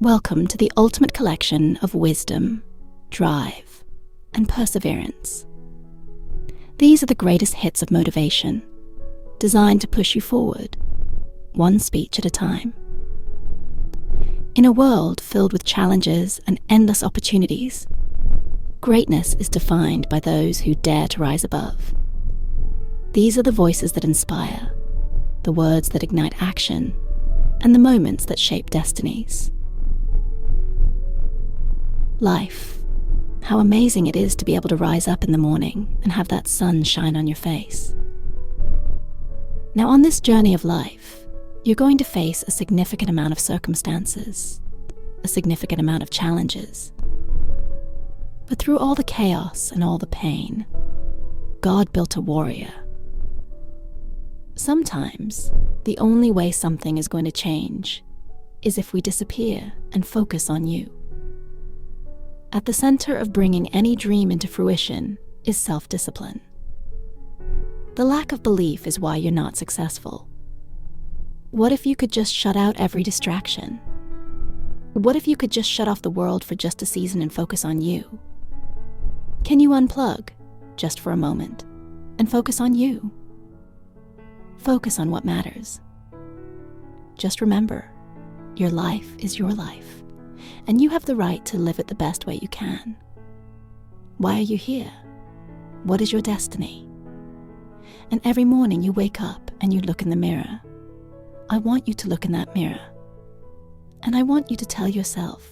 Welcome to the ultimate collection of wisdom, drive, and perseverance. These are the greatest hits of motivation, designed to push you forward, one speech at a time. In a world filled with challenges and endless opportunities, greatness is defined by those who dare to rise above. These are the voices that inspire, the words that ignite action, and the moments that shape destinies. Life. How amazing it is to be able to rise up in the morning and have that sun shine on your face. Now, on this journey of life, you're going to face a significant amount of circumstances, a significant amount of challenges. But through all the chaos and all the pain, God built a warrior. Sometimes, the only way something is going to change is if we disappear and focus on you. At the center of bringing any dream into fruition is self-discipline. The lack of belief is why you're not successful. What if you could just shut out every distraction? What if you could just shut off the world for just a season and focus on you? Can you unplug, just for a moment, and focus on you? Focus on what matters. Just remember, your life is your life, and you have the right to live it the best way you can. Why are you here? What is your destiny? And every morning you wake up and you look in the mirror. I want you to look in that mirror, and I want you to tell yourself,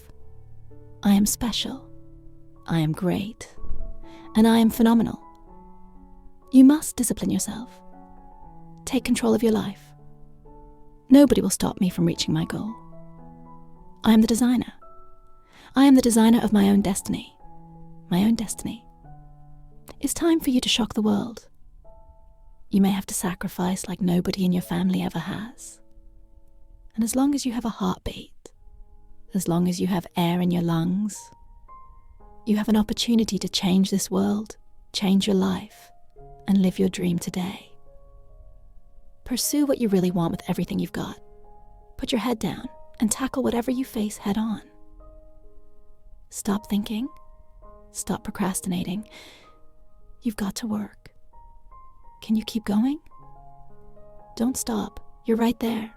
I am special, I am great, and I am phenomenal. You must discipline yourself. Take control of your life. Nobody will stop me from reaching my goal. I am the designer. I am the designer of my own destiny. My own destiny. It's time for you to shock the world. You may have to sacrifice like nobody in your family ever has. And as long as you have a heartbeat, as long as you have air in your lungs, you have an opportunity to change this world, change your life, and live your dream today. Pursue what you really want with everything you've got. Put your head down and tackle whatever you face head on. Stop thinking. Stop procrastinating. You've got to work. Can you keep going? Don't stop. You're right there.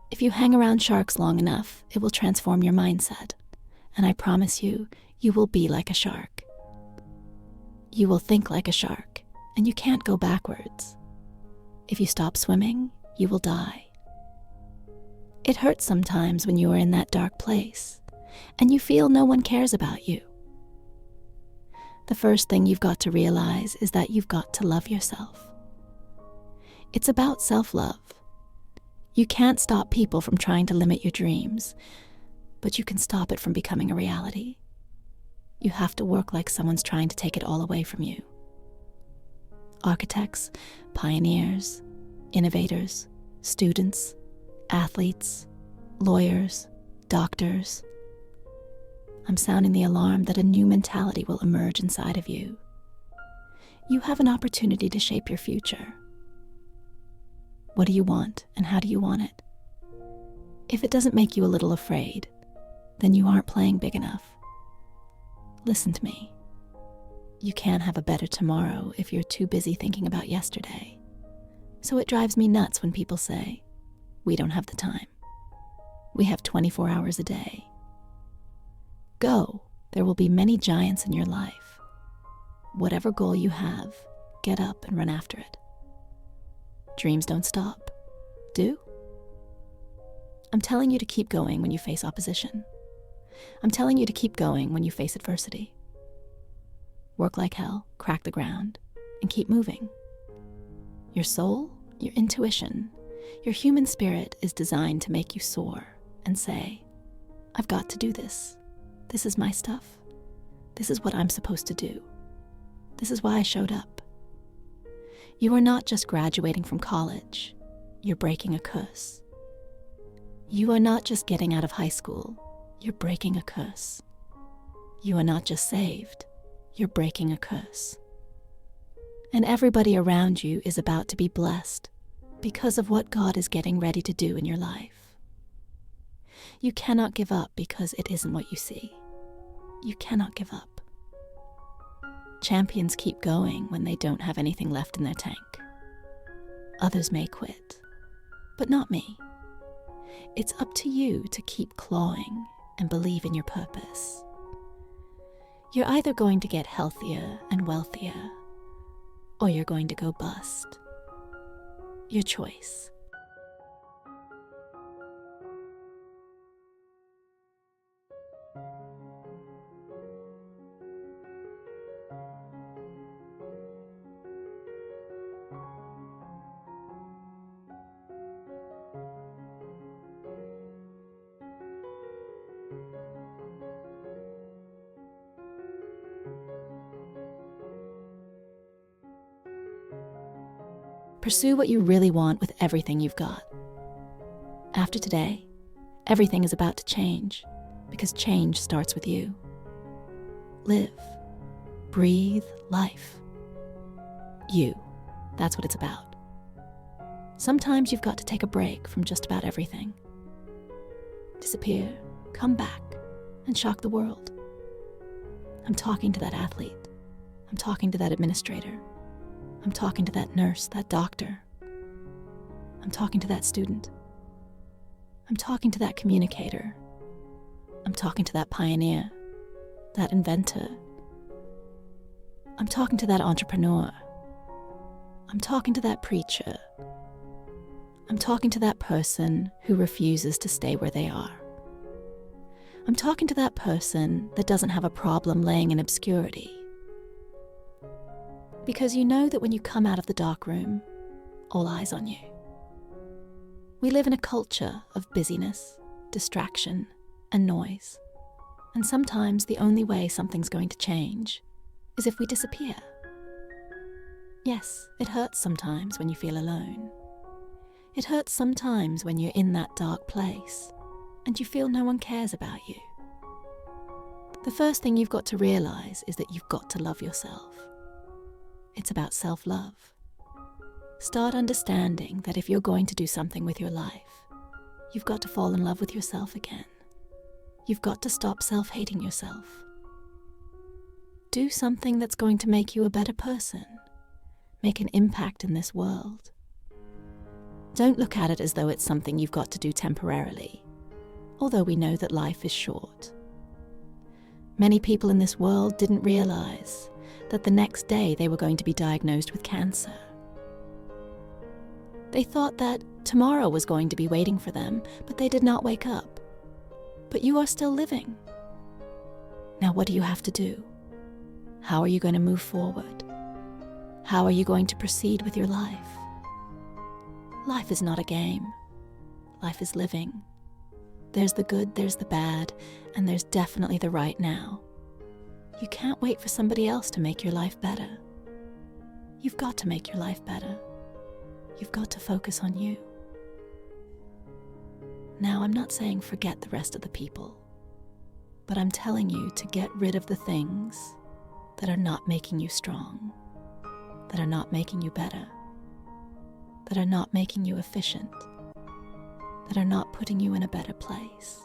If you hang around sharks long enough, it will transform your mindset. And I promise you, you will be like a shark. You will think like a shark, and you can't go backwards. If you stop swimming, you will die. It hurts sometimes when you are in that dark place, and you feel no one cares about you. The first thing you've got to realize is that you've got to love yourself. It's about self-love. You can't stop people from trying to limit your dreams, but you can stop it from becoming a reality. You have to work like someone's trying to take it all away from you. Architects, pioneers, innovators, students, athletes, lawyers, doctors. I'm sounding the alarm that a new mentality will emerge inside of you. You have an opportunity to shape your future. What do you want, and how do you want it? If it doesn't make you a little afraid, then you aren't playing big enough. Listen to me. You can't have a better tomorrow if you're too busy thinking about yesterday. So it drives me nuts when people say, we don't have the time. We have 24 hours a day. Go. There will be many giants in your life. Whatever goal you have, get up and run after it. Dreams don't stop. Do? I'm telling you to keep going when you face opposition. I'm telling you to keep going when you face adversity. Work like hell, crack the ground, and keep moving. Your soul, your intuition, your human spirit is designed to make you soar and say, I've got to do this. This is my stuff. This is what I'm supposed to do. This is why I showed up. You are not just graduating from college. You're breaking a curse. You are not just getting out of high school. You're breaking a curse. You are not just saved. You're breaking a curse. And everybody around you is about to be blessed because of what God is getting ready to do in your life. You cannot give up because it isn't what you see. You cannot give up. Champions keep going when they don't have anything left in their tank. Others may quit, but not me. It's up to you to keep clawing and believe in your purpose. You're either going to get healthier and wealthier, or you're going to go bust. Your choice. Pursue what you really want with everything you've got. After today, everything is about to change, because change starts with you. Live. Breathe life. You. That's what it's about. Sometimes you've got to take a break from just about everything. Disappear, come back, and shock the world. I'm talking to that athlete. I'm talking to that administrator. I'm talking to that nurse, that doctor. I'm talking to that student. I'm talking to that communicator. I'm talking to that pioneer, that inventor. I'm talking to that entrepreneur. I'm talking to that preacher. I'm talking to that person who refuses to stay where they are. I'm talking to that person that doesn't have a problem laying in obscurity. Because you know that when you come out of the dark room, all eyes on you. We live in a culture of busyness, distraction, and noise. And sometimes the only way something's going to change is if we disappear. Yes, it hurts sometimes when you feel alone. It hurts sometimes when you're in that dark place and you feel no one cares about you. The first thing you've got to realize is that you've got to love yourself. It's about self-love. Start understanding that if you're going to do something with your life, you've got to fall in love with yourself again. You've got to stop self-hating yourself. Do something that's going to make you a better person. Make an impact in this world. Don't look at it as though it's something you've got to do temporarily, although we know that life is short. Many people in this world didn't realize that the next day they were going to be diagnosed with cancer. They thought that tomorrow was going to be waiting for them, but they did not wake up. But you are still living. Now what do you have to do? How are you going to move forward? How are you going to proceed with your life? Life is not a game. Life is living. There's the good, there's the bad, and there's definitely the right now. You can't wait for somebody else to make your life better. You've got to make your life better. You've got to focus on you. Now, I'm not saying forget the rest of the people, but I'm telling you to get rid of the things that are not making you strong, that are not making you better, that are not making you efficient, that are not putting you in a better place,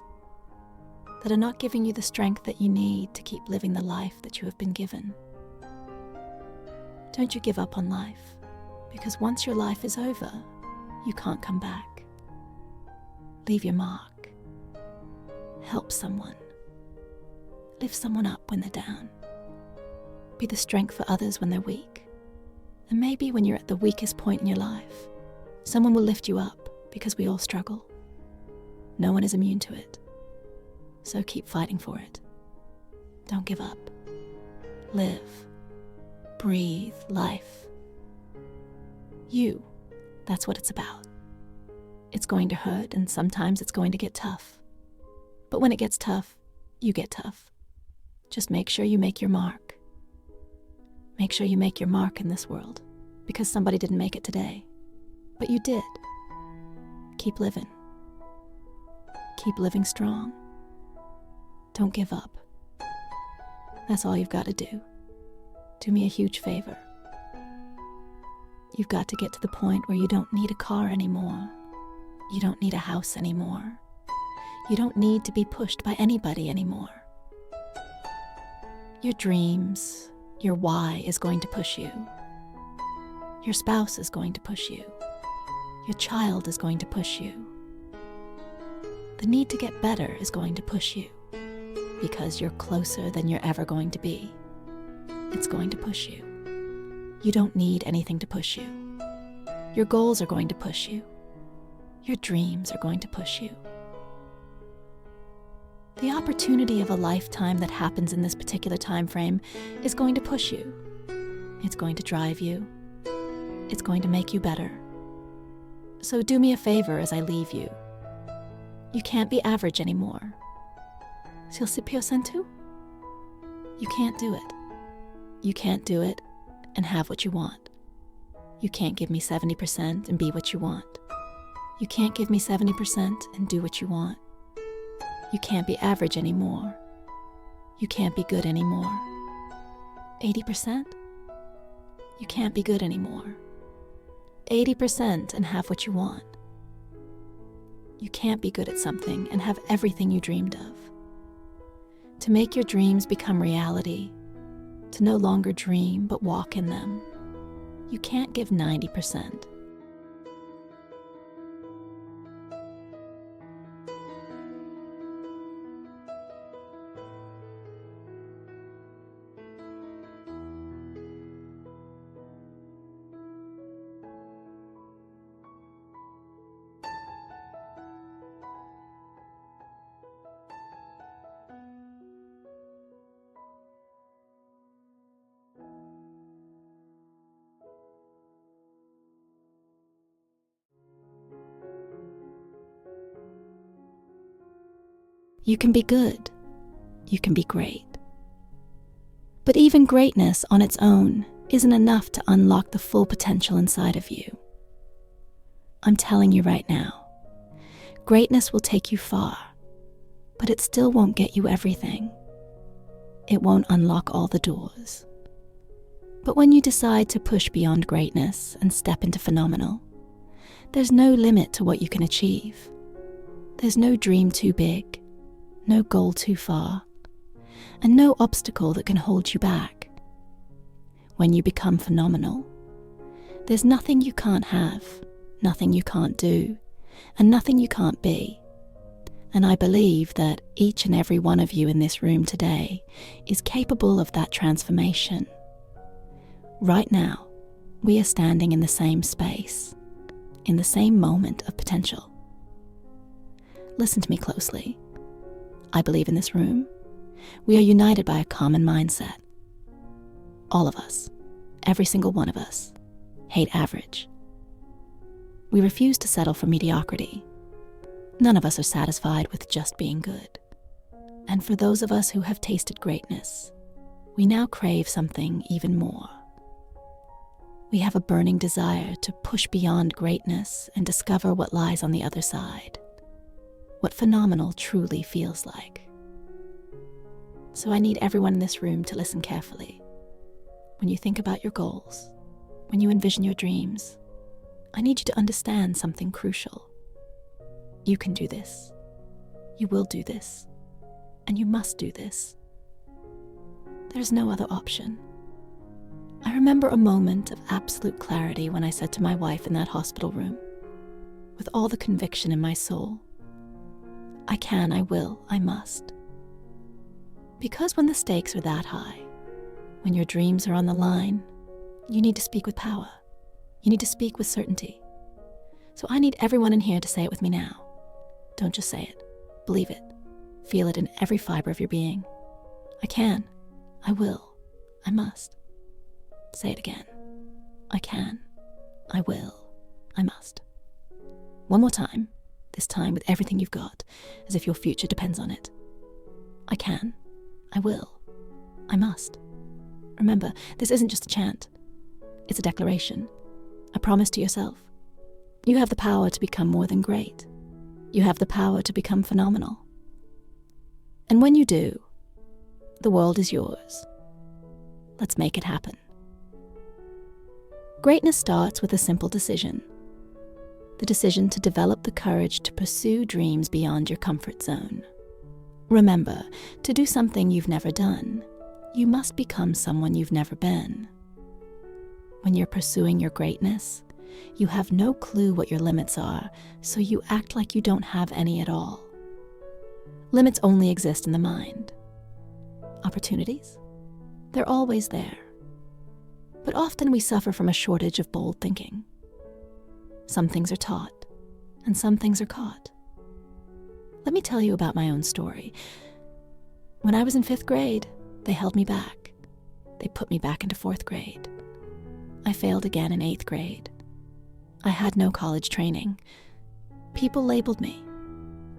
that are not giving you the strength that you need to keep living the life that you have been given. Don't you give up on life, because once your life is over, you can't come back. Leave your mark. Help someone. Lift someone up when they're down. Be the strength for others when they're weak. And maybe when you're at the weakest point in your life, someone will lift you up, because we all struggle. No one is immune to it. So keep fighting for it. Don't give up. Live. Breathe life. You. That's what it's about. It's going to hurt, and sometimes it's going to get tough. But when it gets tough, you get tough. Just make sure you make your mark. Make sure you make your mark in this world, because somebody didn't make it today. But you did. Keep living. Keep living strong. Don't give up. That's all you've got to do. Do me a huge favor. You've got to get to the point where you don't need a car anymore. You don't need a house anymore. You don't need to be pushed by anybody anymore. Your dreams, your why is going to push you. Your spouse is going to push you. Your child is going to push you. The need to get better is going to push you because you're closer than you're ever going to be. It's going to push you. You don't need anything to push you. Your goals are going to push you. Your dreams are going to push you. The opportunity of a lifetime that happens in this particular time frame is going to push you. It's going to drive you. It's going to make you better. So do me a favor as I leave you. You can't be average anymore. S'il se peut sentu? You can't do it. You can't do it and have what you want. You can't give me 70% and be what you want. You can't give me 70% and do what you want. You can't be average anymore. You can't be good anymore. 80%? You can't be good anymore. 80% and have what you want. You can't be good at something and have everything you dreamed of. To make your dreams become reality, to no longer dream but walk in them, you can't give 90%. You can be good. You can be great. But even greatness on its own isn't enough to unlock the full potential inside of you. I'm telling you right now, greatness will take you far, but it still won't get you everything. It won't unlock all the doors. But when you decide to push beyond greatness and step into phenomenal, there's no limit to what you can achieve. There's no dream too big, no goal too far, and no obstacle that can hold you back. When you become phenomenal, there's nothing you can't have, nothing you can't do, and nothing you can't be. And I believe that each and every one of you in this room today is capable of that transformation. Right now, we are standing in the same space, in the same moment of potential. Listen to me closely. I believe in this room, we are united by a common mindset. All of us, every single one of us, hate average. We refuse to settle for mediocrity. None of us are satisfied with just being good. And for those of us who have tasted greatness, we now crave something even more. We have a burning desire to push beyond greatness and discover what lies on the other side, what phenomenal truly feels like. So I need everyone in this room to listen carefully. When you think about your goals, when you envision your dreams, I need you to understand something crucial. You can do this. You will do this. And you must do this. There's no other option. I remember a moment of absolute clarity when I said to my wife in that hospital room, with all the conviction in my soul, I can, I will, I must. Because when the stakes are that high, when your dreams are on the line, you need to speak with power. You need to speak with certainty. So I need everyone in here to say it with me now. Don't just say it. Believe it. Feel it in every fiber of your being. I can, I will, I must. Say it again. I can, I will, I must. One more time, this time with everything you've got, as if your future depends on it. I can, I will, I must. Remember, this isn't just a chant. It's a declaration, a promise to yourself. You have the power to become more than great. You have the power to become phenomenal. And when you do, the world is yours. Let's make it happen. Greatness starts with a simple decision. the decision to develop the courage to pursue dreams beyond your comfort zone. Remember, to do something you've never done, you must become someone you've never been. When you're pursuing your greatness, you have no clue what your limits are, so you act like you don't have any at all. Limits only exist in the mind. Opportunities? They're always there. But often we suffer from a shortage of bold thinking. Some things are taught, and some things are caught. Let me tell you about my own story. When I was in 5th grade, they held me back. They put me back into 4th grade. I failed again in 8th grade. I had no college training. People labeled me.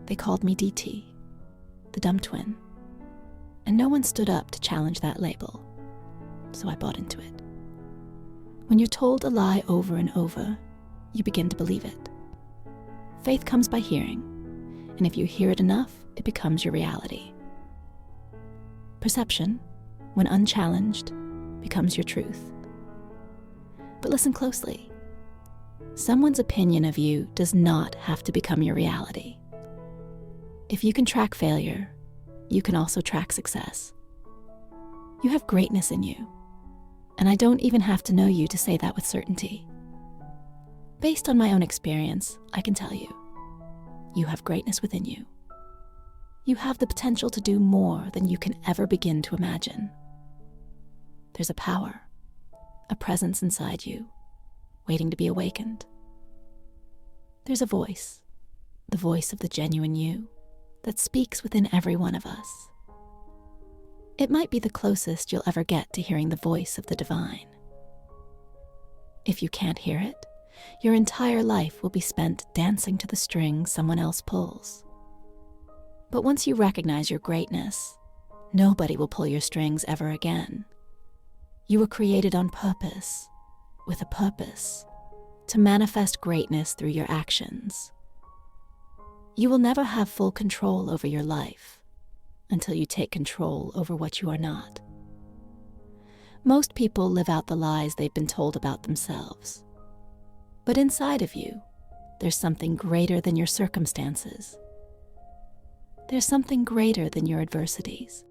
They called me DT, the dumb twin. And no one stood up to challenge that label, so I bought into it. When you're told a lie over and over, you begin to believe it. Faith comes by hearing, and if you hear it enough, it becomes your reality. Perception, when unchallenged, becomes your truth. But listen closely. Someone's opinion of you does not have to become your reality. If you can track failure, you can also track success. You have greatness in you, and I don't even have to know you to say that with certainty. Based on my own experience, I can tell you, you have greatness within you. You have the potential to do more than you can ever begin to imagine. There's a power, a presence inside you, waiting to be awakened. There's a voice, the voice of the genuine you, that speaks within every one of us. It might be the closest you'll ever get to hearing the voice of the divine. If you can't hear it, your entire life will be spent dancing to the string someone else pulls. But once you recognize your greatness, nobody will pull your strings ever again. You were created on purpose, with a purpose, to manifest greatness through your actions. You will never have full control over your life until you take control over what you are not. Most people live out the lies they've been told about themselves. But inside of you, there's something greater than your circumstances. There's something greater than your adversities.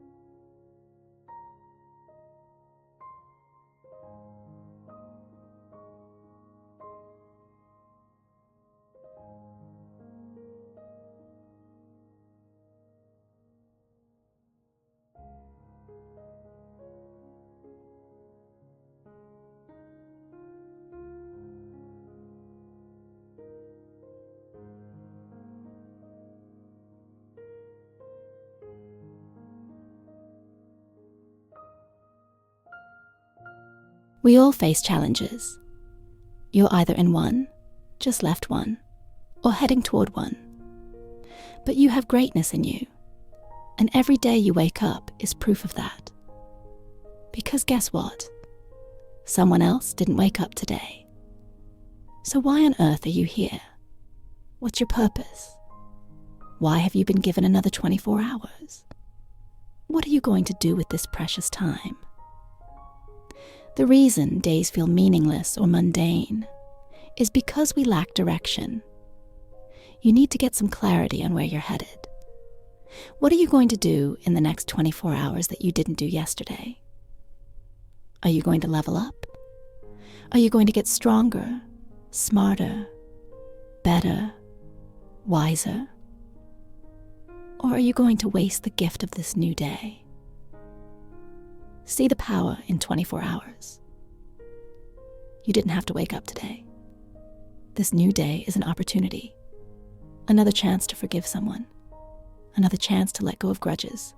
We all face challenges. You're either in one, just left one, or heading toward one. But you have greatness in you, and every day you wake up is proof of that. Because guess what? Someone else didn't wake up today. So why on earth are you here? What's your purpose? Why have you been given another 24 hours? What are you going to do with this precious time? The reason days feel meaningless or mundane is because we lack direction. You need to get some clarity on where you're headed. What are you going to do in the next 24 hours that you didn't do yesterday? Are you going to level up? Are you going to get stronger, smarter, better, wiser? Or are you going to waste the gift of this new day? See the power in 24 hours. You didn't have to wake up today. This new day is an opportunity, another chance to forgive someone, another chance to let go of grudges,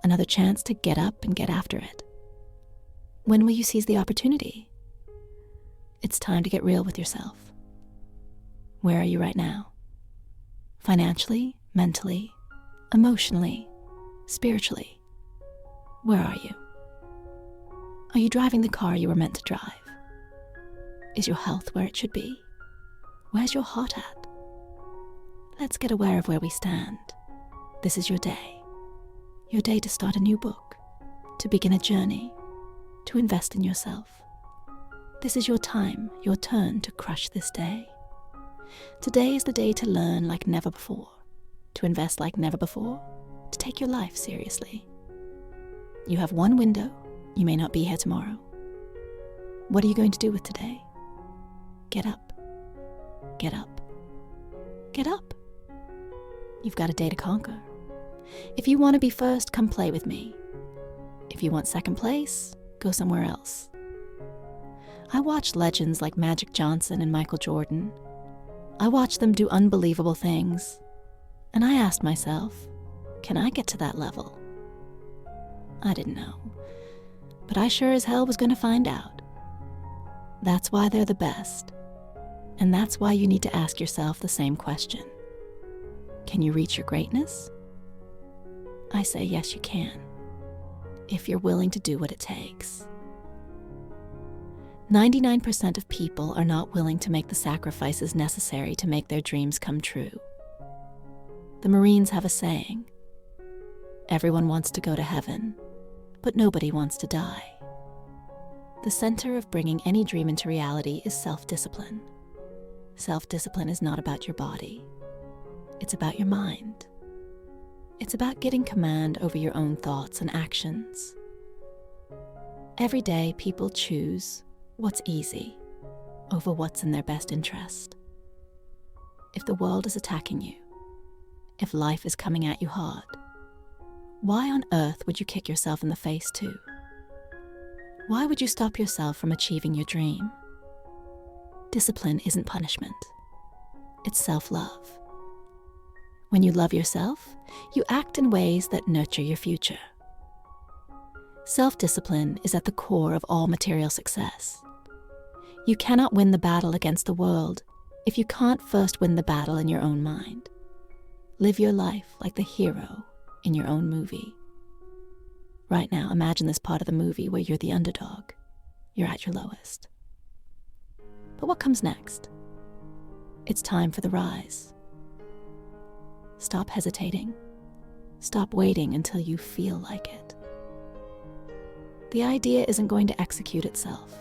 another chance to get up and get after it. When will you seize the opportunity? It's time to get real with yourself. Where are you right now? Financially, mentally, emotionally, spiritually. Where are you? Are you driving the car you were meant to drive? Is your health where it should be? Where's your heart at? Let's get aware of where we stand. This is your day to start a new book, to begin a journey, to invest in yourself. This is your time, your turn to crush this day. Today is the day to learn like never before, to invest like never before, to take your life seriously. You have one window. You may not be here tomorrow. What are you going to do with today? Get up. Get up. Get up. You've got a day to conquer. If you want to be first, come play with me. If you want second place, go somewhere else. I watch legends like Magic Johnson and Michael Jordan. I watch them do unbelievable things. And I asked myself, can I get to that level? I didn't know. But I sure as hell was going to find out. That's why they're the best. And that's why you need to ask yourself the same question. Can you reach your greatness? I say yes, you can, if you're willing to do what it takes. 99% of people are not willing to make the sacrifices necessary to make their dreams come true. The Marines have a saying, everyone wants to go to heaven, but nobody wants to die. The center of bringing any dream into reality is self-discipline. Self-discipline is not about your body. It's about your mind. It's about getting command over your own thoughts and actions. Every day, people choose what's easy over what's in their best interest. If the world is attacking you, if life is coming at you hard, why on earth would you kick yourself in the face too? Why would you stop yourself from achieving your dream? Discipline isn't punishment. It's self-love. When you love yourself, you act in ways that nurture your future. Self-discipline is at the core of all material success. You cannot win the battle against the world if you can't first win the battle in your own mind. Live your life like the hero in your own movie. Right now, imagine this part of the movie where you're the underdog. You're at your lowest. But what comes next? It's time for the rise. Stop hesitating. Stop waiting until you feel like it. The idea isn't going to execute itself.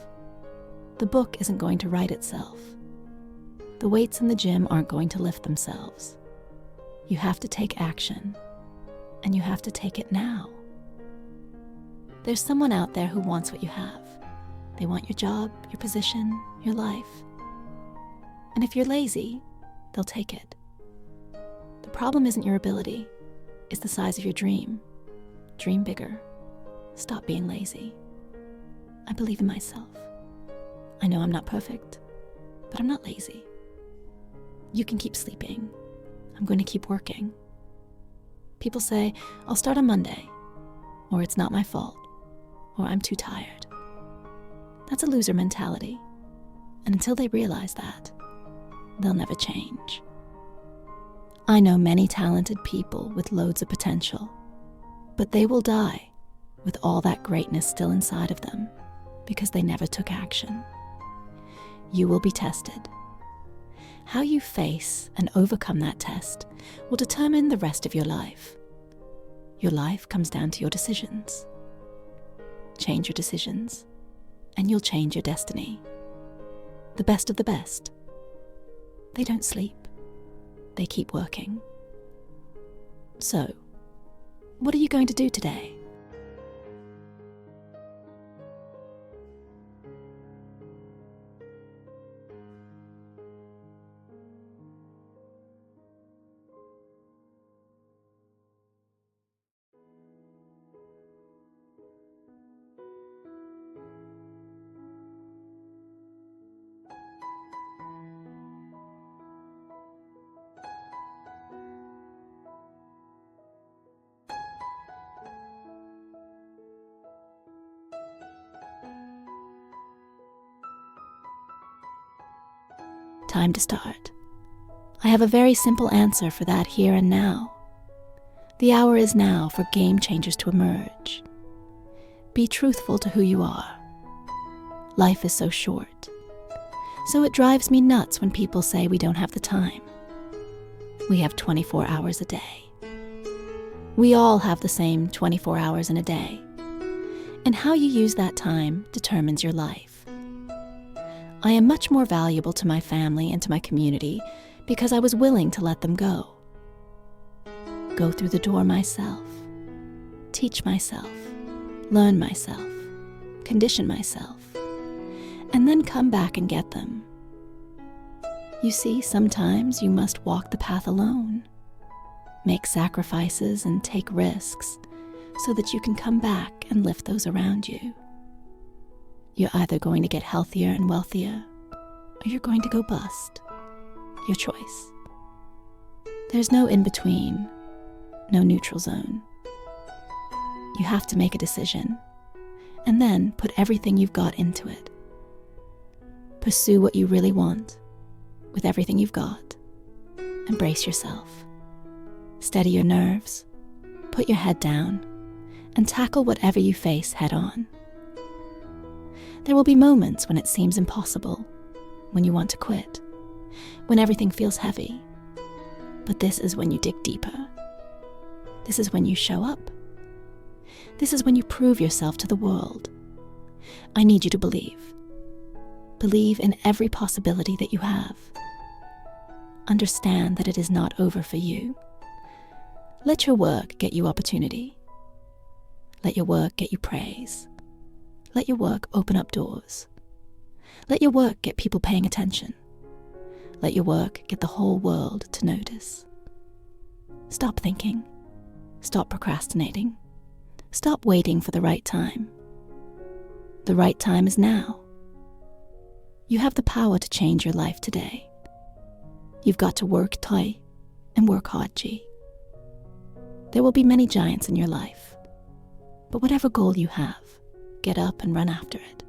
The book isn't going to write itself. The weights in the gym aren't going to lift themselves. You have to take action, and you have to take it now. There's someone out there who wants what you have. They want your job, your position, your life. And if you're lazy, they'll take it. The problem isn't your ability, it's the size of your dream. Dream bigger. Stop being lazy. I believe in myself. I know I'm not perfect, but I'm not lazy. You can keep sleeping. I'm going to keep working. People say, I'll start on Monday, or it's not my fault, or I'm too tired. That's a loser mentality, and until they realize that, they'll never change. I know many talented people with loads of potential, but they will die with all that greatness still inside of them because they never took action. You will be tested. How you face and overcome that test will determine the rest of your life. Your life comes down to your decisions. Change your decisions, and you'll change your destiny. The best of the best. They don't sleep. They keep working. So, what are you going to do today? Time to start. I have a very simple answer for that here and now. The hour is now for game changers to emerge. Be truthful to who you are. Life is so short. So it drives me nuts when people say we don't have the time. We have 24 hours a day. We all have the same 24 hours in a day. And how you use that time determines your life. I am much more valuable to my family and to my community because I was willing to let them go. Go through the door myself, teach myself, learn myself, condition myself, and then come back and get them. You see, sometimes you must walk the path alone, make sacrifices and take risks so that you can come back and lift those around you. You're either going to get healthier and wealthier, or you're going to go bust. Your choice. There's no in-between, no neutral zone. You have to make a decision, and then put everything you've got into it. Pursue what you really want, with everything you've got. Embrace yourself. Steady your nerves, put your head down, and tackle whatever you face head on. There will be moments when it seems impossible, when you want to quit, when everything feels heavy. But this is when you dig deeper. This is when you show up. This is when you prove yourself to the world. I need you to believe. Believe in every possibility that you have. Understand that it is not over for you. Let your work get you opportunity. Let your work get you praise. Let your work open up doors. Let your work get people paying attention. Let your work get the whole world to notice. Stop thinking. Stop procrastinating. Stop waiting for the right time. The right time is now. You have the power to change your life today. You've got to work tight and work hard, G. There will be many giants in your life, but whatever goal you have, get up and run after it.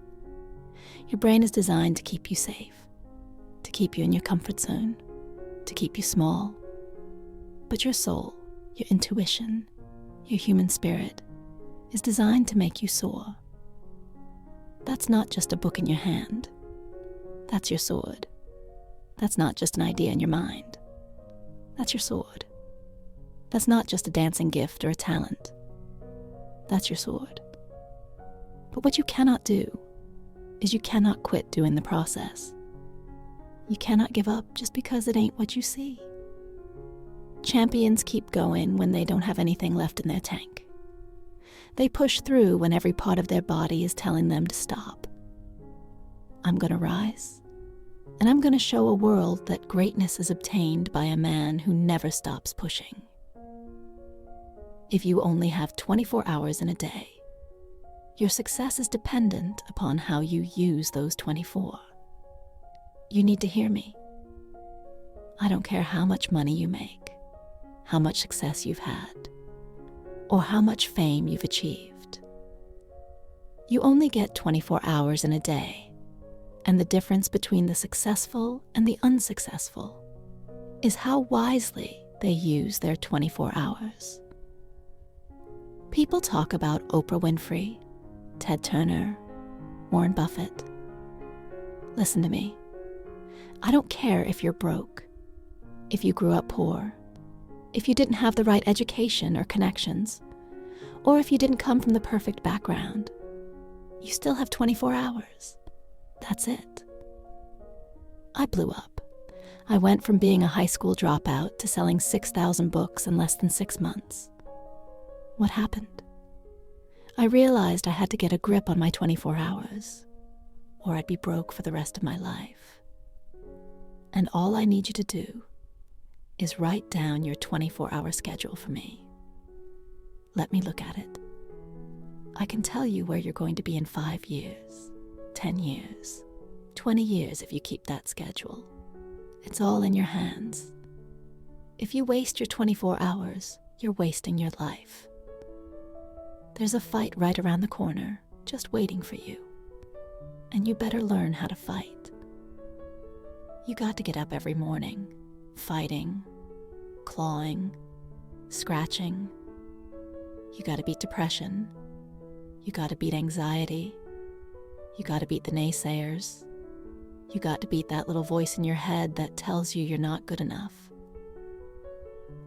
Your brain is designed to keep you safe, to keep you in your comfort zone, to keep you small. But your soul, your intuition, your human spirit is designed to make you soar. That's not just a book in your hand. That's your sword. That's not just an idea in your mind. That's your sword. That's not just a dancing gift or a talent. That's your sword. But what you cannot do is you cannot quit doing the process. You cannot give up just because it ain't what you see. Champions keep going when they don't have anything left in their tank. They push through when every part of their body is telling them to stop. I'm going to rise, and I'm going to show a world that greatness is obtained by a man who never stops pushing. If you only have 24 hours in a day, your success is dependent upon how you use those 24. You need to hear me. I don't care how much money you make, how much success you've had, or how much fame you've achieved. You only get 24 hours in a day, and the difference between the successful and the unsuccessful is how wisely they use their 24 hours. People talk about Oprah Winfrey, Ted Turner, Warren Buffett. Listen to me. I don't care if you're broke, if you grew up poor, if you didn't have the right education or connections, or if you didn't come from the perfect background. You still have 24 hours. That's it. I blew up. I went from being a high school dropout to selling 6,000 books in less than 6 months. What happened? I realized I had to get a grip on my 24 hours, or I'd be broke for the rest of my life. And all I need you to do is write down your 24-hour schedule for me. Let me look at it. I can tell you where you're going to be in 5 years, 10 years, 20 years if you keep that schedule. It's all in your hands. If you waste your 24 hours, you're wasting your life. There's a fight right around the corner, just waiting for you. And you better learn how to fight. You got to get up every morning, fighting, clawing, scratching. You got to beat depression. You got to beat anxiety. You got to beat the naysayers. You got to beat that little voice in your head that tells you you're not good enough.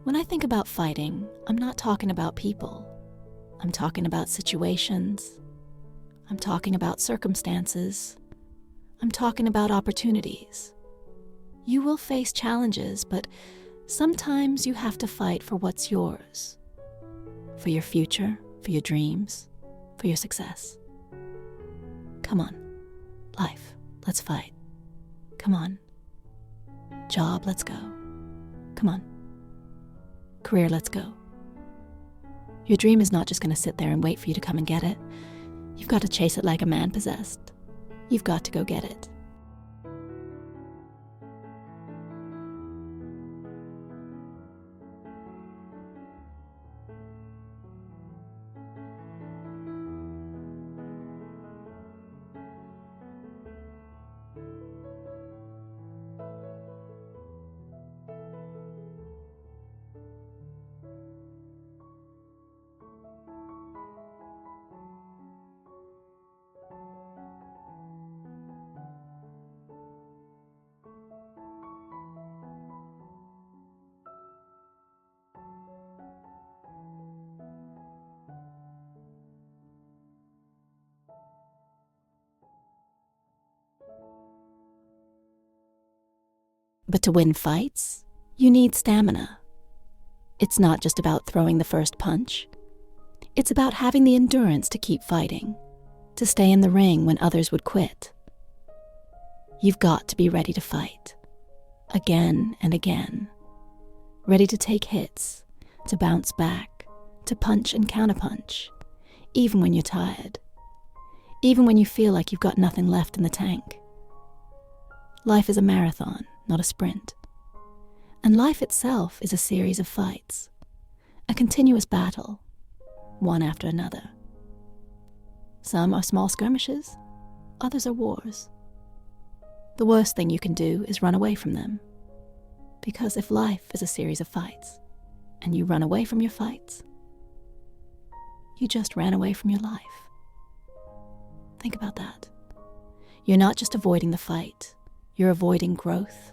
When I think about fighting, I'm not talking about people. I'm talking about situations. I'm talking about circumstances. I'm talking about opportunities. You will face challenges, but sometimes you have to fight for what's yours. For your future, for your dreams, for your success. Come on, life, let's fight. Come on. Job, let's go. Come on. Career, let's go. Your dream is not just going to sit there and wait for you to come and get it. You've got to chase it like a man possessed. You've got to go get it. But to win fights, you need stamina. It's not just about throwing the first punch. It's about having the endurance to keep fighting, to stay in the ring when others would quit. You've got to be ready to fight, again and again. Ready to take hits, to bounce back, to punch and counterpunch, even when you're tired, even when you feel like you've got nothing left in the tank. Life is a marathon, not a sprint. And life itself is a series of fights, a continuous battle, one after another. Some are small skirmishes, others are wars. The worst thing you can do is run away from them. Because if life is a series of fights, and you run away from your fights, you just ran away from your life. Think about that. You're not just avoiding the fight, you're avoiding growth,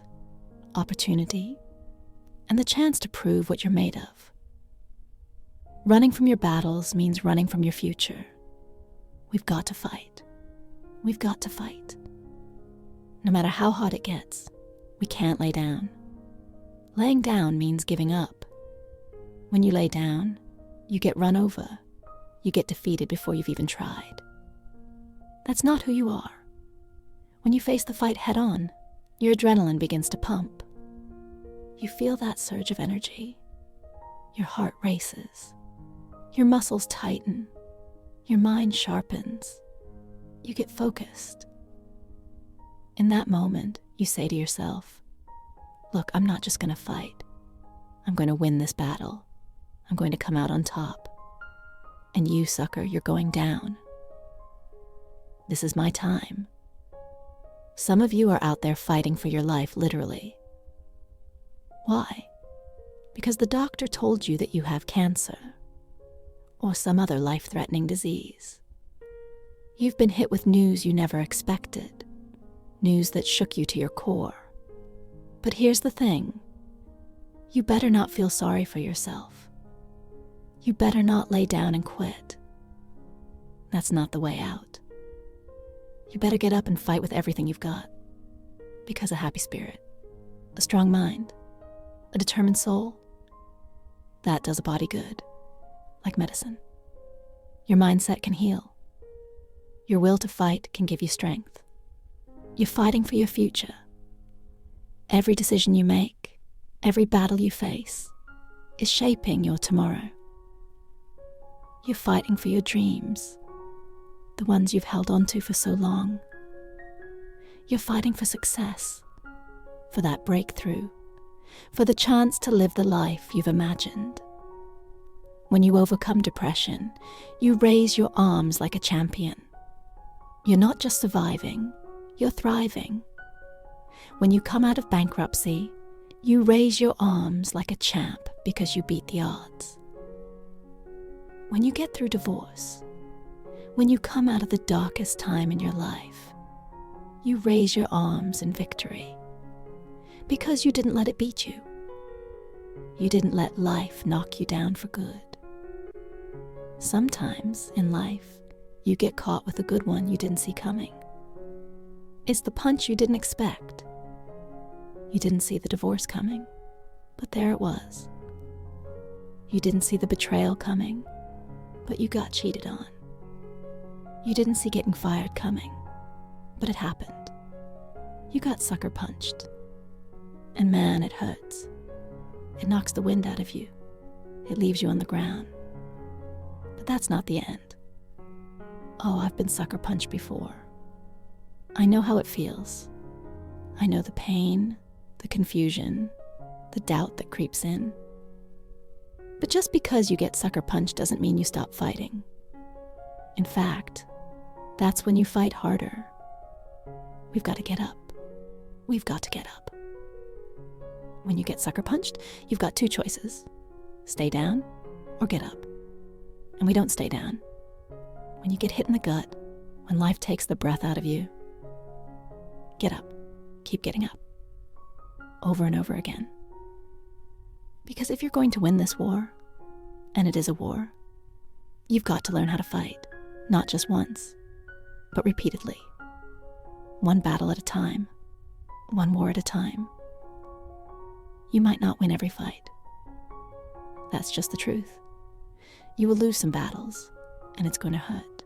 opportunity, and the chance to prove what you're made of. Running from your battles means running from your future. We've got to fight. We've got to fight. No matter how hot it gets, we can't lay down. Laying down means giving up. When you lay down, you get run over. You get defeated before you've even tried. That's not who you are. When you face the fight head-on, your adrenaline begins to pump. You feel that surge of energy. Your heart races. Your muscles tighten. Your mind sharpens. You get focused. In that moment, you say to yourself, look, I'm not just going to fight. I'm going to win this battle. I'm going to come out on top. And you, sucker, you're going down. This is my time. Some of you are out there fighting for your life, literally. Why? Because the doctor told you that you have cancer or some other life-threatening disease. You've been hit with news you never expected, news that shook you to your core. But here's the thing. You better not feel sorry for yourself. You better not lay down and quit. That's not the way out. You better get up and fight with everything you've got. Because a happy spirit, a strong mind, a determined soul, that does a body good, like medicine. Your mindset can heal. Your will to fight can give you strength. You're fighting for your future. Every decision you make, every battle you face, is shaping your tomorrow. You're fighting for your dreams, the ones you've held onto for so long. You're fighting for success, for that breakthrough, for the chance to live the life you've imagined. When you overcome depression, you raise your arms like a champion. You're not just surviving, you're thriving. When you come out of bankruptcy, you raise your arms like a champ because you beat the odds. When you get through divorce, when you come out of the darkest time in your life, you raise your arms in victory because you didn't let it beat you. You didn't let life knock you down for good. Sometimes in life, you get caught with a good one you didn't see coming. is the punch you didn't expect. You didn't see the divorce coming, but there it was. You didn't see the betrayal coming, but you got cheated on. You didn't see getting fired coming, but it happened. You got sucker punched. And man, it hurts. It knocks the wind out of you. It leaves you on the ground. But that's not the end. Oh, I've been sucker punched before. I know how it feels. I know the pain, the confusion, the doubt that creeps in. But just because you get sucker punched doesn't mean you stop fighting. In fact, that's when you fight harder. We've got to get up. We've got to get up. When you get sucker punched, you've got two choices. Stay down or get up. And we don't stay down. When you get hit in the gut, when life takes the breath out of you, get up. Keep getting up. Over and over again. Because if you're going to win this war, and it is a war, you've got to learn how to fight, not just once, but repeatedly. One battle at a time, one war at a time. You might not win every fight. That's just the truth. You will lose some battles, and it's going to hurt.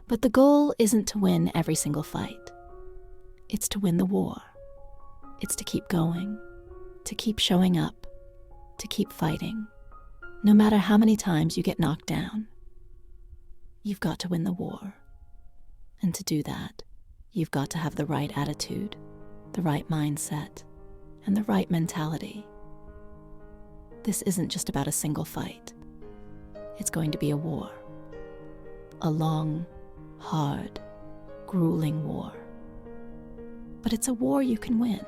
But the goal isn't to win every single fight. It's to win the war. It's to keep going, to keep showing up, to keep fighting, no matter how many times you get knocked down. You've got to win the war. And to do that, you've got to have the right attitude, the right mindset, and the right mentality. This isn't just about a single fight. It's going to be a war. A long, hard, grueling war. But it's a war you can win.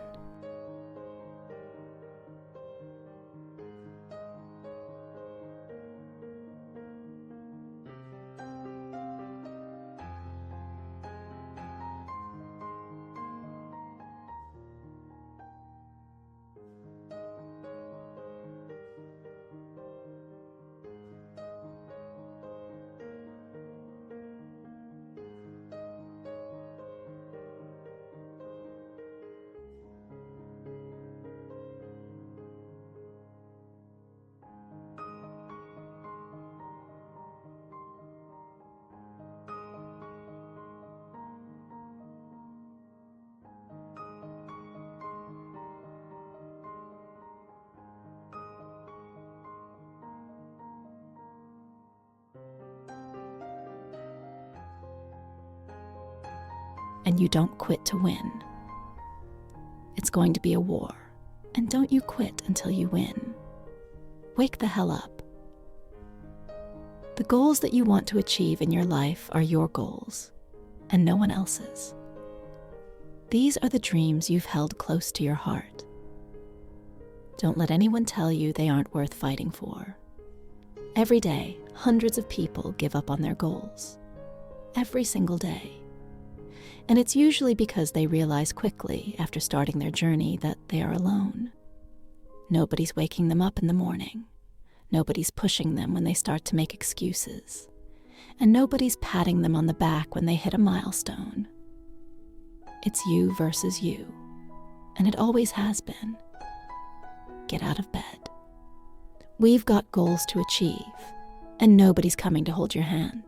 And you don't quit to win. It's going to be a war, and don't you quit until you win. Wake the hell up. The goals that you want to achieve in your life are your goals, and no one else's. These are the dreams you've held close to your heart. Don't let anyone tell you they aren't worth fighting for. Every day, hundreds of people give up on their goals. Every single day. And it's usually because they realize quickly after starting their journey that they are alone. Nobody's waking them up in the morning. Nobody's pushing them when they start to make excuses. And nobody's patting them on the back when they hit a milestone. It's you versus you. And it always has been. Get out of bed. We've got goals to achieve, and nobody's coming to hold your hand.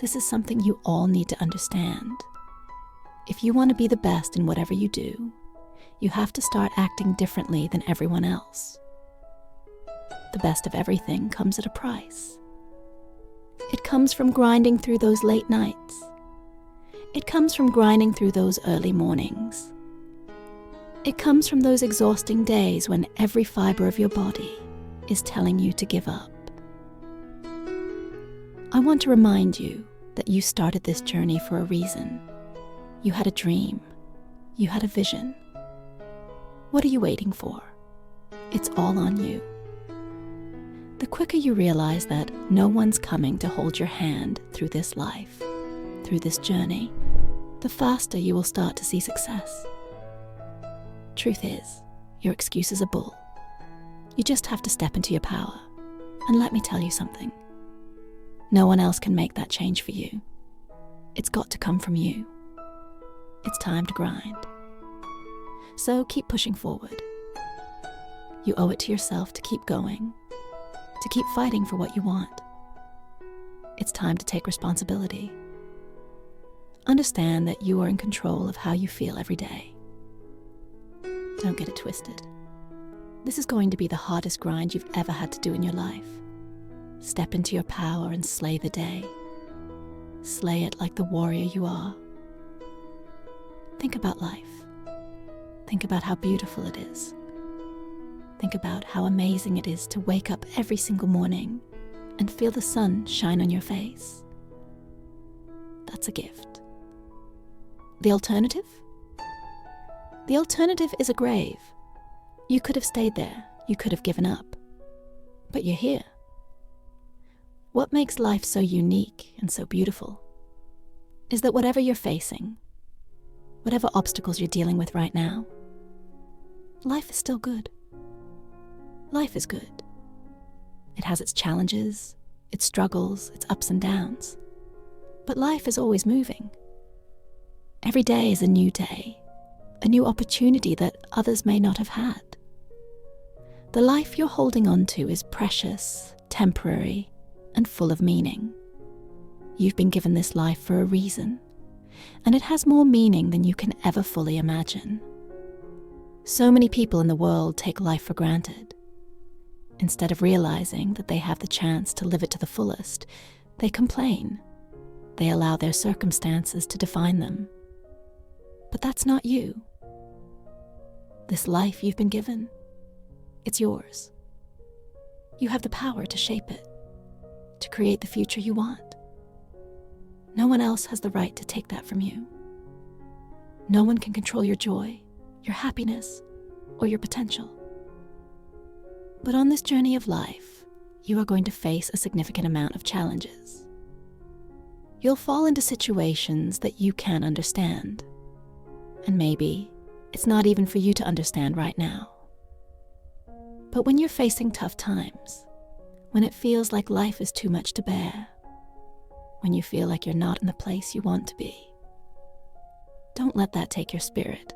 This is something you all need to understand. If you want to be the best in whatever you do, you have to start acting differently than everyone else. The best of everything comes at a price. It comes from grinding through those late nights. It comes from grinding through those early mornings. It comes from those exhausting days when every fiber of your body is telling you to give up. I want to remind you that you started this journey for a reason. You had a dream. You had a vision. What are you waiting for? It's all on you. The quicker you realize that no one's coming to hold your hand through this life, through this journey, the faster you will start to see success. Truth is, your excuses are bull. You just have to step into your power. And let me tell you something. No one else can make that change for you. It's got to come from you. It's time to grind. So keep pushing forward. You owe it to yourself to keep going, to keep fighting for what you want. It's time to take responsibility. Understand that you are in control of how you feel every day. Don't get it twisted. This is going to be the hardest grind you've ever had to do in your life. Step into your power and slay the day. Slay it like the warrior you are. Think about life. Think about how beautiful it is. Think about how amazing it is to wake up every single morning and feel the sun shine on your face. That's a gift. The alternative? The alternative is a grave. You could have stayed there. You could have given up. But you're here. What makes life so unique and so beautiful is that whatever you're facing, whatever obstacles you're dealing with right now, life is still good. Life is good. It has its challenges, its struggles, its ups and downs. But life is always moving. Every day is a new day, a new opportunity that others may not have had. The life you're holding on to is precious, temporary, and full of meaning. You've been given this life for a reason, and it has more meaning than you can ever fully imagine. So many people in the world take life for granted. Instead of realizing that they have the chance to live it to the fullest, they complain. They allow their circumstances to define them. But that's not you. This life you've been given, it's yours. You have the power to shape it, to create the future you want. No one else has the right to take that from you. No one can control your joy, your happiness, or your potential. But on this journey of life, you are going to face a significant amount of challenges. You'll fall into situations that you can't understand. And maybe it's not even for you to understand right now. But when you're facing tough times, when it feels like life is too much to bear, when you feel like you're not in the place you want to be, don't let that take your spirit.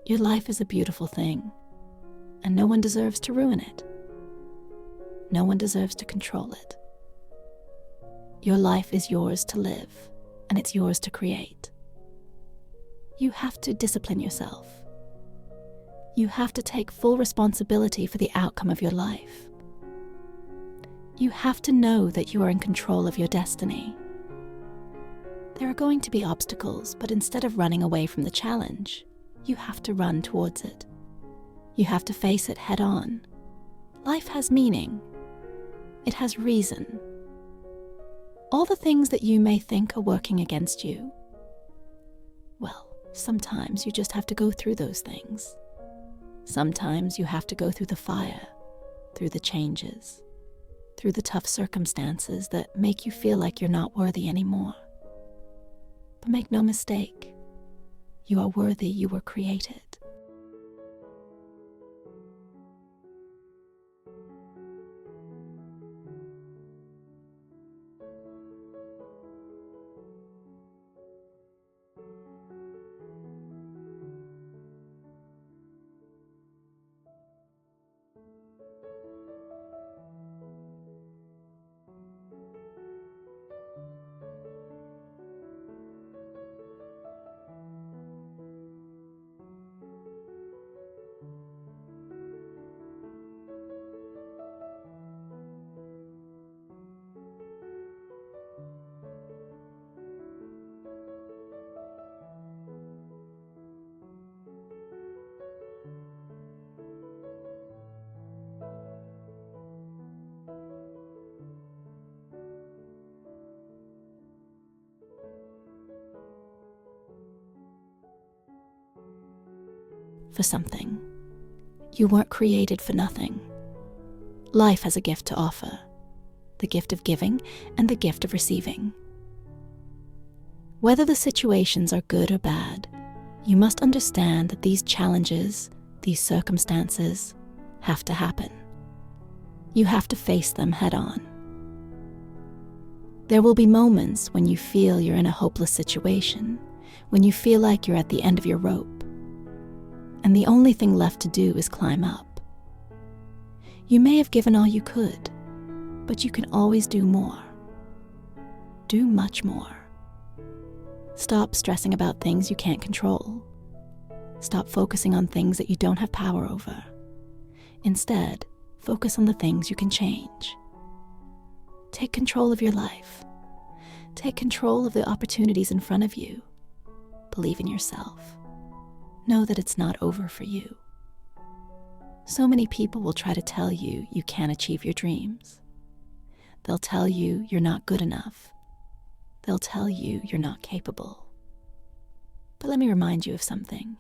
Your life is a beautiful thing, and no one deserves to ruin it. No one deserves to control it. Your life is yours to live, and it's yours to create. You have to discipline yourself. You have to take full responsibility for the outcome of your life. You have to know that you are in control of your destiny. There are going to be obstacles, but instead of running away from the challenge, you have to run towards it. You have to face it head on. Life has meaning. It has reason. All the things that you may think are working against you, well, sometimes you just have to go through those things. Sometimes you have to go through the fire, through the changes, through the tough circumstances that make you feel like you're not worthy anymore. But make no mistake, you are worthy, you were created. For something. You weren't created for nothing. Life has a gift to offer, the gift of giving and the gift of receiving. Whether the situations are good or bad, you must understand that these challenges, these circumstances, have to happen. You have to face them head on. There will be moments when you feel you're in a hopeless situation, when you feel like you're at the end of your rope, and the only thing left to do is climb up. You may have given all you could, but you can always do more. Do much more. Stop stressing about things you can't control. Stop focusing on things that you don't have power over. Instead, focus on the things you can change. Take control of your life. Take control of the opportunities in front of you. Believe in yourself. Know that it's not over for you. So many people will try to tell you you can't achieve your dreams. They'll tell you you're not good enough. They'll tell you you're not capable. But let me remind you of something.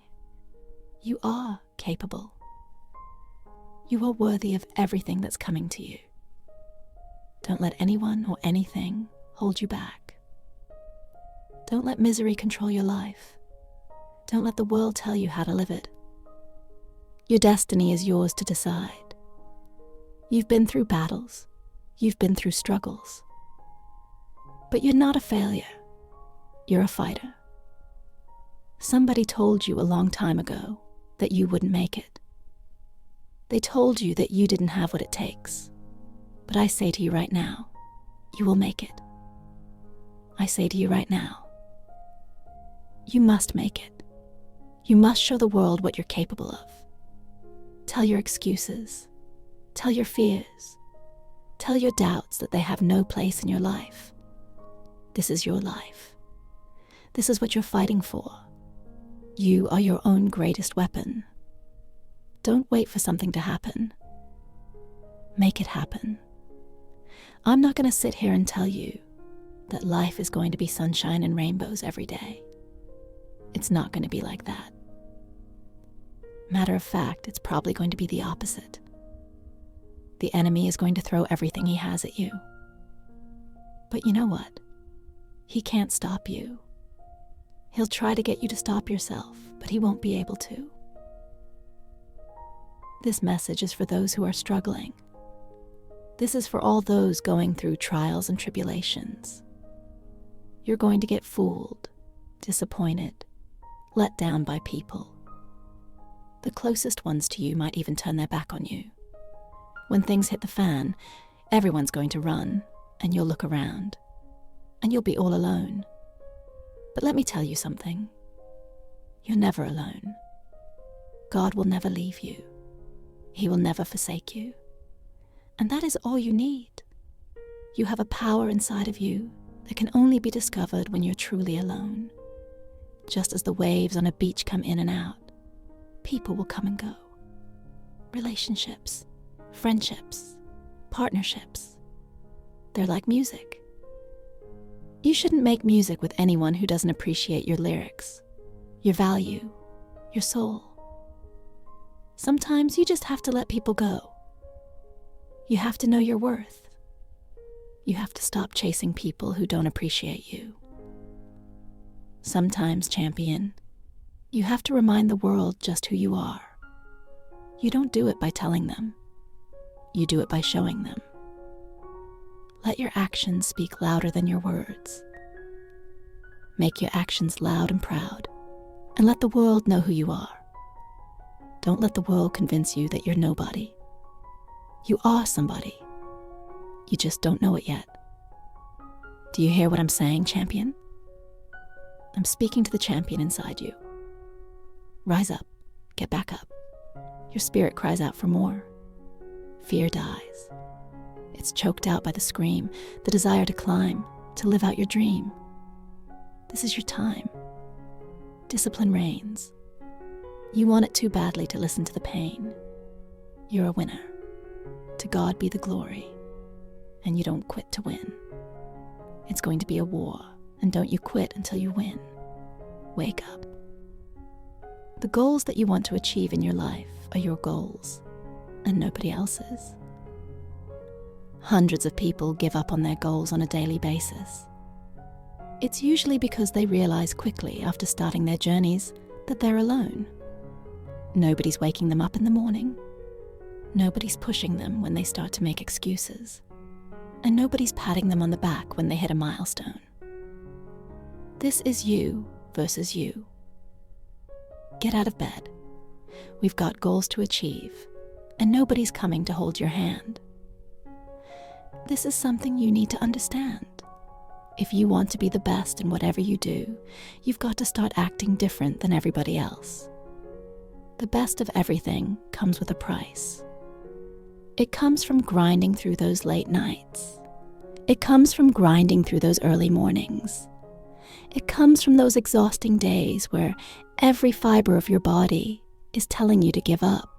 You are capable. You are worthy of everything that's coming to you. Don't let anyone or anything hold you back. Don't let misery control your life. Don't let the world tell you how to live it. Your destiny is yours to decide. You've been through battles. You've been through struggles. But you're not a failure. You're a fighter. Somebody told you a long time ago that you wouldn't make it. They told you that you didn't have what it takes. But I say to you right now, you will make it. I say to you right now, you must make it. You must show the world what you're capable of. Tell your excuses. Tell your fears. Tell your doubts that they have no place in your life. This is your life. This is what you're fighting for. You are your own greatest weapon. Don't wait for something to happen. Make it happen. I'm not going to sit here and tell you that life is going to be sunshine and rainbows every day. It's not going to be like that. Matter of fact, it's probably going to be the opposite. The enemy is going to throw everything he has at you. But you know what? He can't stop you. He'll try to get you to stop yourself, but he won't be able to. This message is for those who are struggling. This is for all those going through trials and tribulations. You're going to get fooled, disappointed, let down by people. The closest ones to you might even turn their back on you. When things hit the fan, everyone's going to run, and you'll look around, and you'll be all alone. But let me tell you something. You're never alone. God will never leave you. He will never forsake you. And that is all you need. You have a power inside of you that can only be discovered when you're truly alone. Just as the waves on a beach come in and out, people will come and go. Relationships, friendships, partnerships. They're like music. You shouldn't make music with anyone who doesn't appreciate your lyrics, your value, your soul. Sometimes you just have to let people go. You have to know your worth. You have to stop chasing people who don't appreciate you. Sometimes, champion, you have to remind the world just who you are. You don't do it by telling them. You do it by showing them. Let your actions speak louder than your words. Make your actions loud and proud, and let the world know who you are. Don't let the world convince you that you're nobody. You are somebody. You just don't know it yet. Do you hear what I'm saying, champion? I'm speaking to the champion inside you. Rise up, get back up. Your spirit cries out for more. Fear dies. It's choked out by the scream, the desire to climb, to live out your dream. This is your time. Discipline reigns. You want it too badly to listen to the pain. You're a winner. To God be the glory. And you don't quit to win. It's going to be a war, and don't you quit until you win. Wake up. The goals that you want to achieve in your life are your goals, and nobody else's. Hundreds of people give up on their goals on a daily basis. It's usually because they realize quickly after starting their journeys that they're alone. Nobody's waking them up in the morning. Nobody's pushing them when they start to make excuses. And nobody's patting them on the back when they hit a milestone. This is you versus you. Get out of bed. We've got goals to achieve, and nobody's coming to hold your hand. This is something you need to understand. If you want to be the best in whatever you do, you've got to start acting different than everybody else. The best of everything comes with a price. It comes from grinding through those late nights. It comes from grinding through those early mornings. It comes from those exhausting days where every fiber of your body is telling you to give up.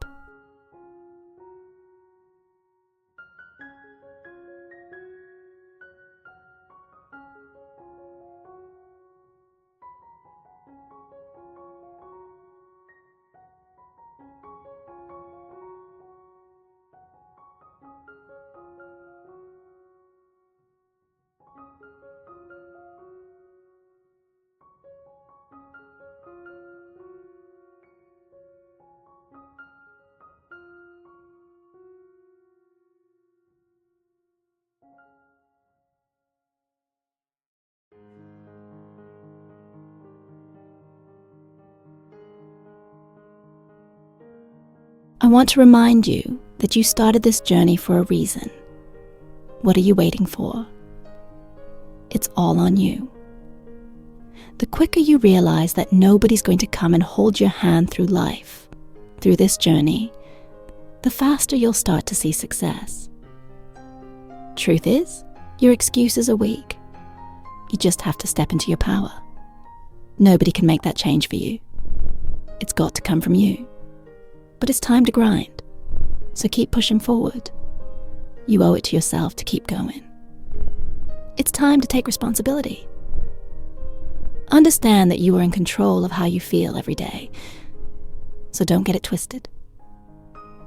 I want to remind you that you started this journey for a reason. What are you waiting for? It's all on you. The quicker you realize that nobody's going to come and hold your hand through life, through this journey, the faster you'll start to see success. Truth is, your excuses are weak. You just have to step into your power. Nobody can make that change for you. It's got to come from you. But it's time to grind, so keep pushing forward. You owe it to yourself to keep going. It's time to take responsibility. Understand that you are in control of how you feel every day, so don't get it twisted.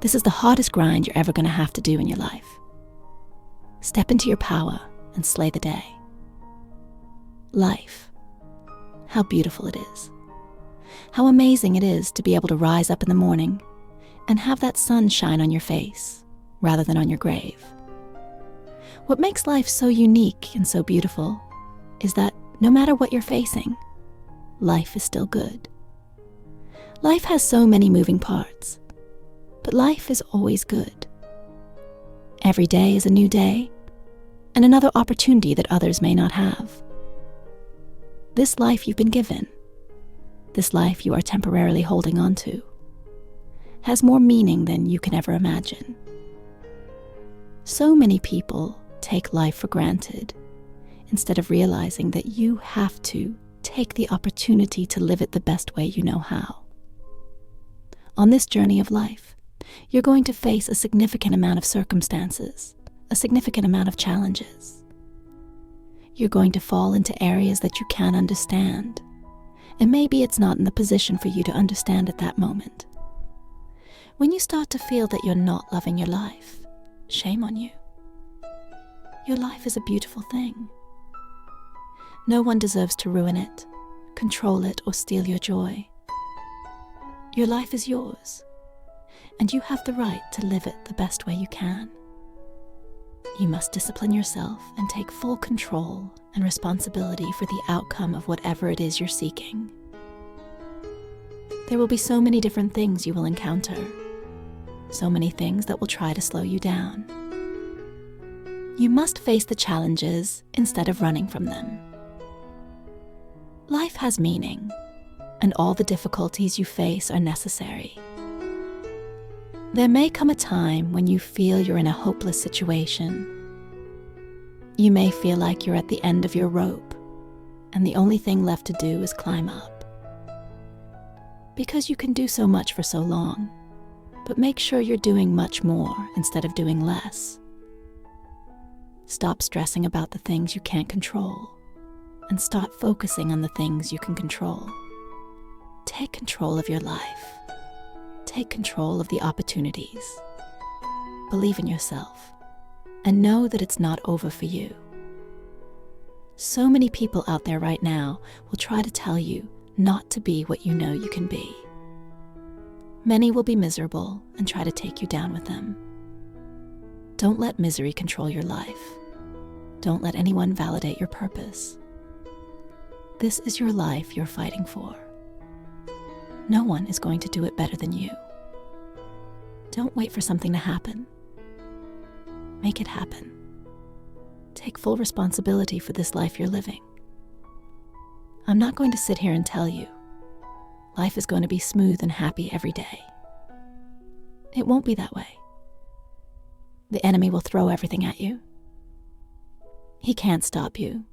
This is the hardest grind you're ever going to have to do in your life. Step into your power and slay the day. Life, how beautiful it is. How amazing it is to be able to rise up in the morning and have that sun shine on your face rather than on your grave. What makes life so unique and so beautiful is that no matter what you're facing, life is still good. Life has so many moving parts, but life is always good. Every day is a new day and another opportunity that others may not have. This life you've been given, this life you are temporarily holding on to, has more meaning than you can ever imagine. So many people take life for granted instead of realizing that you have to take the opportunity to live it the best way you know how. On this journey of life, you're going to face a significant amount of circumstances, a significant amount of challenges. You're going to fall into areas that you can't understand, and maybe it's not in the position for you to understand at that moment. When you start to feel that you're not loving your life, shame on you. Your life is a beautiful thing. No one deserves to ruin it, control it, or steal your joy. Your life is yours, and you have the right to live it the best way you can. You must discipline yourself and take full control and responsibility for the outcome of whatever it is you're seeking. There will be so many different things you will encounter, so many things that will try to slow you down. You must face the challenges instead of running from them. Life has meaning, and all the difficulties you face are necessary. There may come a time when you feel you're in a hopeless situation. You may feel like you're at the end of your rope, and the only thing left to do is climb up. Because you can do so much for so long, but make sure you're doing much more instead of doing less. Stop stressing about the things you can't control, and start focusing on the things you can control. Take control of your life. Take control of the opportunities. Believe in yourself, and know that it's not over for you. So many people out there right now will try to tell you not to be what you know you can be. Many will be miserable and try to take you down with them. Don't let misery control your life. Don't let anyone validate your purpose. This is your life you're fighting for. No one is going to do it better than you. Don't wait for something to happen. Make it happen. Take full responsibility for this life you're living. I'm not going to sit here and tell you life is going to be smooth and happy every day. It won't be that way. The enemy will throw everything at you. He can't stop you,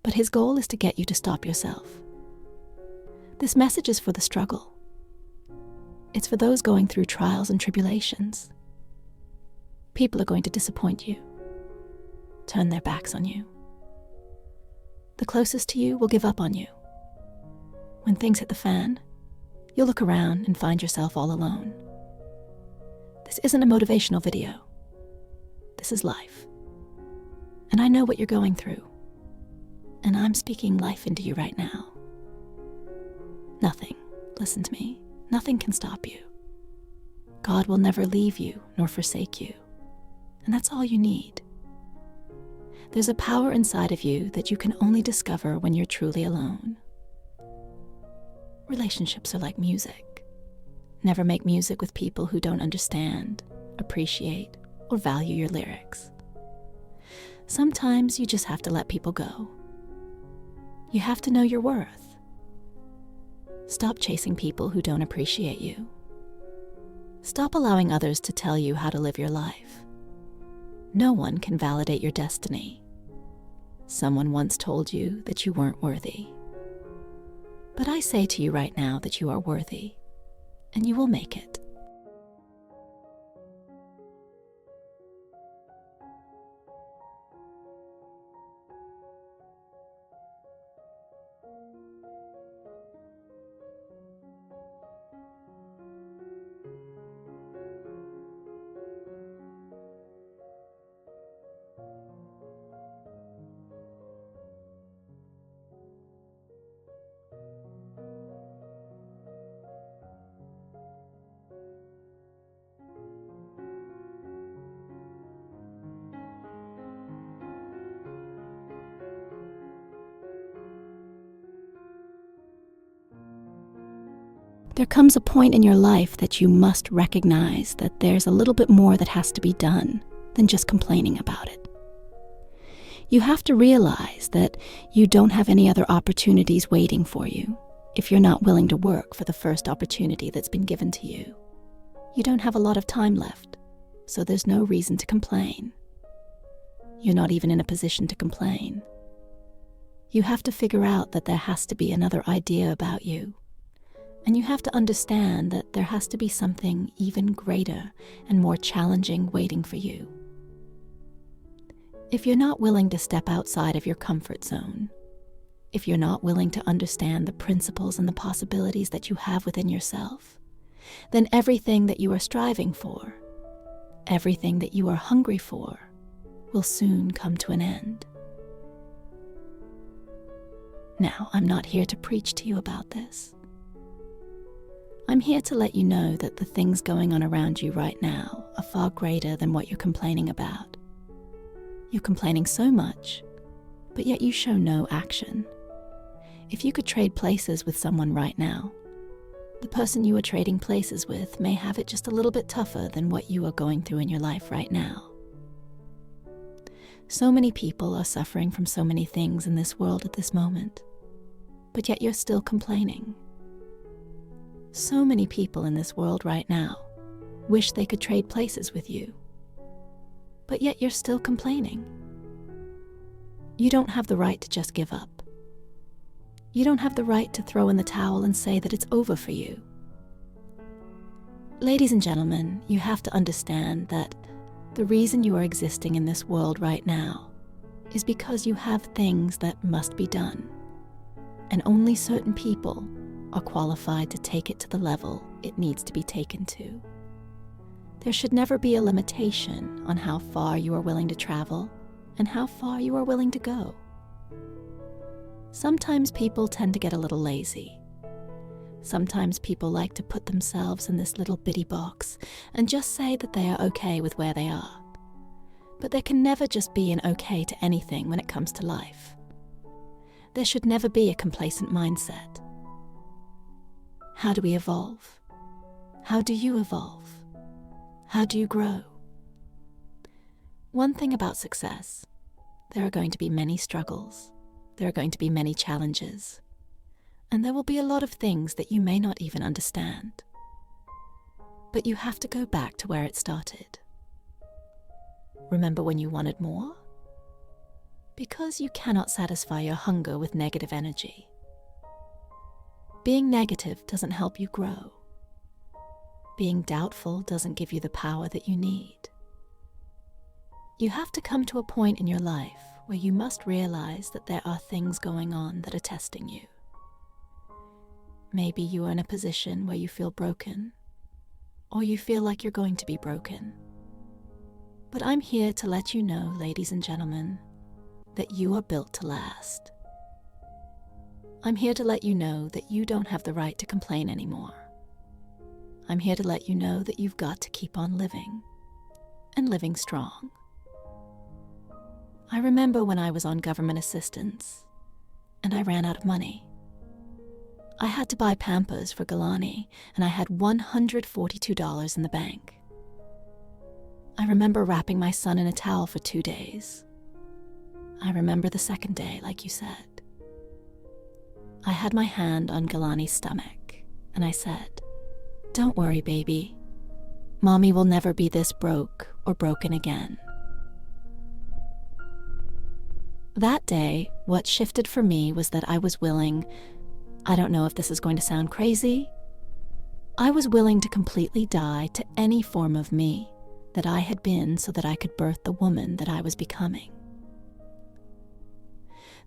but his goal is to get you to stop yourself. This message is for the struggle. It's for those going through trials and tribulations. People are going to disappoint you, turn their backs on you. The closest to you will give up on you. When things hit the fan, you'll look around and find yourself all alone. This isn't a motivational video. This is life. And I know what you're going through. And I'm speaking life into you right now. Nothing, listen to me, nothing can stop you. God will never leave you nor forsake you. And that's all you need. There's a power inside of you that you can only discover when you're truly alone. Relationships are like music. Never make music with people who don't understand, appreciate, or value your lyrics. Sometimes you just have to let people go. You have to know your worth. Stop chasing people who don't appreciate you. Stop allowing others to tell you how to live your life. No one can validate your destiny. Someone once told you that you weren't worthy. But I say to you right now that you are worthy, and you will make it. There comes a point in your life that you must recognize that there's a little bit more that has to be done than just complaining about it. You have to realize that you don't have any other opportunities waiting for you if you're not willing to work for the first opportunity that's been given to you. You don't have a lot of time left, so there's no reason to complain. You're not even in a position to complain. You have to figure out that there has to be another idea about you. And you have to understand that there has to be something even greater and more challenging waiting for you. If you're not willing to step outside of your comfort zone, if you're not willing to understand the principles and the possibilities that you have within yourself, then everything that you are striving for, everything that you are hungry for, will soon come to an end. Now, I'm not here to preach to you about this. I'm here to let you know that the things going on around you right now are far greater than what you're complaining about. You're complaining so much, but yet you show no action. If you could trade places with someone right now, the person you are trading places with may have it just a little bit tougher than what you are going through in your life right now. So many people are suffering from so many things in this world at this moment, but yet you're still complaining. So many people in this world right now wish they could trade places with you, but yet you're still complaining. You don't have the right to just give up. You don't have the right to throw in the towel and say that it's over for you. Ladies and gentlemen, you have to understand that the reason you are existing in this world right now is because you have things that must be done, and only certain people are qualified to take it to the level it needs to be taken to. There should never be a limitation on how far you are willing to travel and how far you are willing to go. Sometimes people tend to get a little lazy. Sometimes people like to put themselves in this little bitty box and just say that they are okay with where they are. But there can never just be an okay to anything when it comes to life. There should never be a complacent mindset. How do we evolve? How do you evolve? How do you grow? One thing about success, there are going to be many struggles. There are going to be many challenges. And there will be a lot of things that you may not even understand. But you have to go back to where it started. Remember when you wanted more? Because you cannot satisfy your hunger with negative energy. Being negative doesn't help you grow. Being doubtful doesn't give you the power that you need. You have to come to a point in your life where you must realize that there are things going on that are testing you. Maybe you are in a position where you feel broken, or you feel like you're going to be broken. But I'm here to let you know, ladies and gentlemen, that you are built to last. I'm here to let you know that you don't have the right to complain anymore. I'm here to let you know that you've got to keep on living, and living strong. I remember when I was on government assistance, and I ran out of money. I had to buy Pampers for Galani, and I had $142 in the bank. I remember wrapping my son in a towel for 2 days. I remember the second day, like you said. I had my hand on Galani's stomach, and I said, "Don't worry, baby. Mommy will never be this broke or broken again." That day, what shifted for me was that I was willing, I don't know if this is going to sound crazy, I was willing to completely die to any form of me that I had been so that I could birth the woman that I was becoming.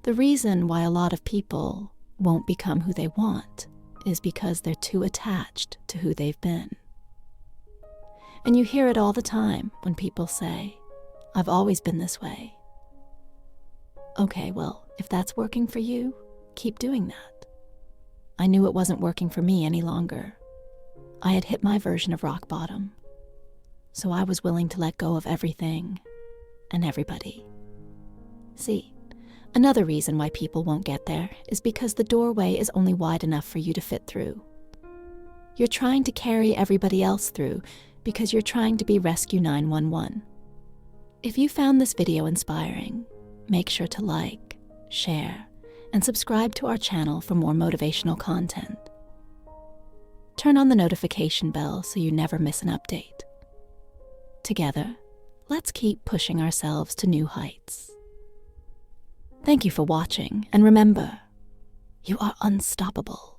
The reason why a lot of people won't become who they want is because they're too attached to who they've been. And you hear it all the time when people say, "I've always been this way." Okay, well, if that's working for you, keep doing that. I knew it wasn't working for me any longer. I had hit my version of rock bottom. So I was willing to let go of everything and everybody. See, another reason why people won't get there is because the doorway is only wide enough for you to fit through. You're trying to carry everybody else through because you're trying to be Rescue 911. If you found this video inspiring, make sure to like, share, and subscribe to our channel for more motivational content. Turn on the notification bell so you never miss an update. Together, let's keep pushing ourselves to new heights. Thank you for watching, and remember, you are unstoppable.